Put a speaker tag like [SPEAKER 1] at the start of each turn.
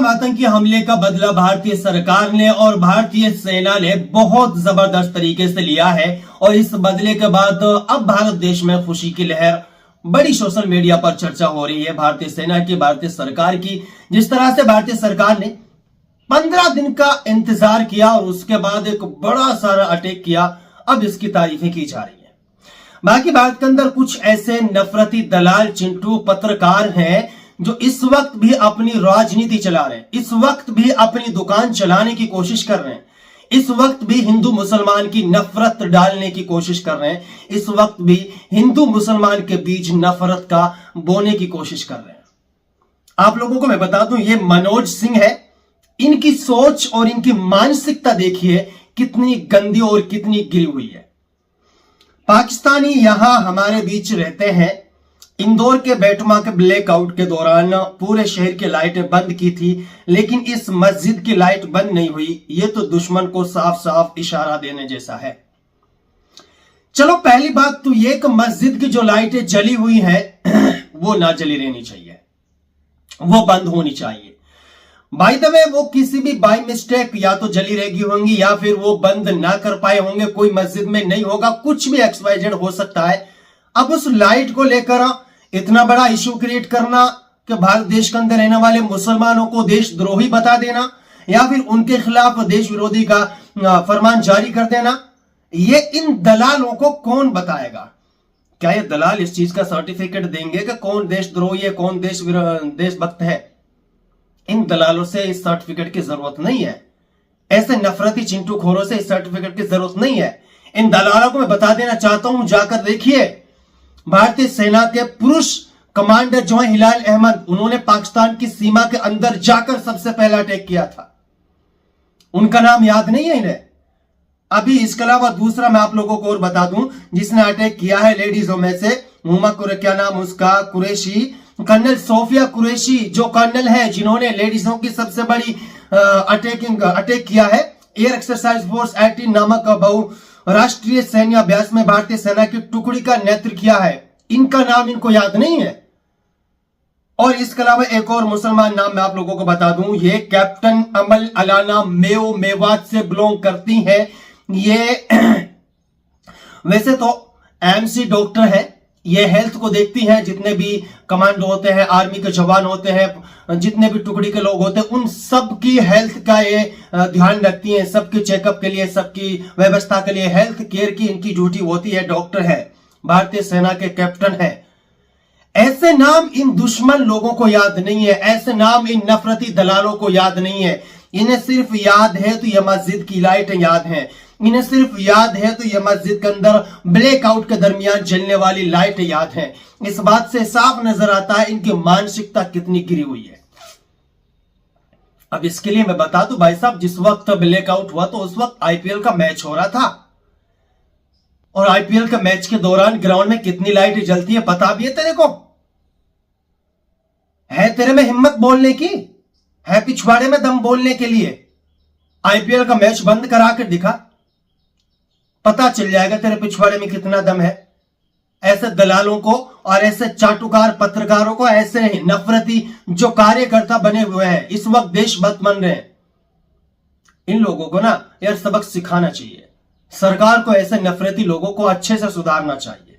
[SPEAKER 1] बेरहम आतंकी हमले का बदला भारतीय सरकार ने और भारतीय सेना ने बहुत जबरदस्त तरीके से लिया है। और इस बदले के बाद अब भारत देश में खुशी की लहर बड़ी सोशल मीडिया पर चर्चा हो रही है भारतीय सेना की, भारतीय सरकार की। जिस तरह से भारतीय सरकार ने 15 दिन का इंतजार किया और उसके बाद एक बड़ा सारा अटैक किया, अब इसकी तारीफें की जा रही है। बाकी भारत के अंदर कुछ ऐसे नफरती दलाल चिंटू पत्रकार हैं जो इस वक्त भी अपनी राजनीति चला रहे हैं, इस वक्त भी अपनी दुकान चलाने की कोशिश कर रहे हैं, इस वक्त भी हिंदू मुसलमान की नफरत डालने की कोशिश कर रहे हैं, इस वक्त भी हिंदू मुसलमान के बीच नफरत का बोने की कोशिश कर रहे हैं। आप लोगों को मैं बता दूं, ये मनोज सिंह है। इनकी सोच और इनकी मानसिकता देखिए कितनी गंदी और कितनी गिरी हुई है। पाकिस्तानी यहां हमारे बीच रहते हैं। इंदौर के बेटमा के ब्लैकआउट के दौरान पूरे शहर की लाइटें बंद की थी, लेकिन इस मस्जिद की लाइट बंद नहीं हुई। यह तो दुश्मन को साफ साफ इशारा देने जैसा है। चलो पहली बात तो यह कि मस्जिद की जो लाइटें जली हुई हैं वो ना जली रहनी चाहिए, वो बंद होनी चाहिए। बाय द वे वो किसी भी बाय मिस्टेक या तो जली रहेगी होंगी या फिर वो बंद ना कर पाए होंगे, कोई मस्जिद में नहीं होगा, कुछ भी XYZ हो सकता है। अब उस लाइट को लेकर इतना बड़ा इश्यू क्रिएट करना कि भारत देश के अंदर रहने वाले मुसलमानों को देशद्रोही बता देना या फिर उनके खिलाफ देश विरोधी का फरमान जारी कर देना, ये इन दलालों को कौन बताएगा? क्या ये दलाल इस चीज का सर्टिफिकेट देंगे कि कौन देशद्रोही है, कौन देशभक्त है? इन दलालों से इस सर्टिफिकेट की जरूरत नहीं है। ऐसे नफरती चिंटू खोरों से इस सर्टिफिकेट की जरूरत नहीं है। इन दलालों को मैं बता देना चाहता हूं, जाकर देखिए भारतीय सेना के पुरुष कमांडर जो है हिलाल अहमद, उन्होंने पाकिस्तान की सीमा के अंदर जाकर सबसे पहला अटैक किया था। उनका नाम याद नहीं है इन्हें? अभी इसके अलावा दूसरा मैं आप लोगों को और बता दूं जिसने अटैक किया है लेडीजों में से, क्या नाम उसका, कुरैशी, कर्नल सोफिया कुरैशी, जो कर्नल है जिन्होंने लेडीजों की सबसे बड़ी अटैक किया है एयर एक्सरसाइज फोर्स 18 नामक बहुराष्ट्रीय सैन्य अभ्यास में भारतीय सेना की टुकड़ी का नेतृत्व किया है। इनका नाम इनको याद नहीं है। और इसके अलावा एक और मुसलमान नाम मैं आप लोगों को बता दूं, ये कैप्टन अमल अलाना मेवात से बिलोंग करती है। ये वैसे तो एमसी डॉक्टर है, ये हेल्थ को देखती हैं। जितने भी कमांडो होते हैं, आर्मी के जवान होते हैं, जितने भी टुकड़ी के लोग होते हैं, उन सबकी हेल्थ का ये ध्यान रखती हैं। सबके चेकअप के लिए, सबकी व्यवस्था के लिए हेल्थ केयर की इनकी ड्यूटी होती है। डॉक्टर है, भारतीय सेना के कैप्टन है। ऐसे नाम इन दुश्मन लोगों को याद नहीं है, ऐसे नाम इन नफरती दलालों को याद नहीं है। इन्हें सिर्फ याद है तो ये मस्जिद की लाइटें याद हैं, इन्हें सिर्फ याद है तो ये मस्जिद के अंदर ब्लैकआउट के दरमियान जलने वाली लाइटें याद हैं। इस बात से साफ नजर आता है इनकी मानसिकता कितनी गिरी हुई है। अब इसके लिए मैं बता दूं भाई साहब, जिस वक्त ब्लैकआउट हुआ तो उस वक्त IPL का मैच हो रहा था और IPL के मैच के दौरान ग्राउंड में कितनी लाइटें जलती है पता भी है तेरे को? है तेरे में हिम्मत बोलने की? है पिछवाड़े में दम बोलने के लिए? IPL का मैच बंद करा कर दिखा, पता चल जाएगा तेरे पिछवाड़े में कितना दम है। ऐसे दलालों को और ऐसे चाटुकार पत्रकारों को, ऐसे नफरती जो कार्यकर्ता बने हुए हैं, इस वक्त देशभक्त बन रहे हैं, इन लोगों को ना यार सबक सिखाना चाहिए। सरकार को ऐसे नफरती लोगों को अच्छे से सुधारना चाहिए।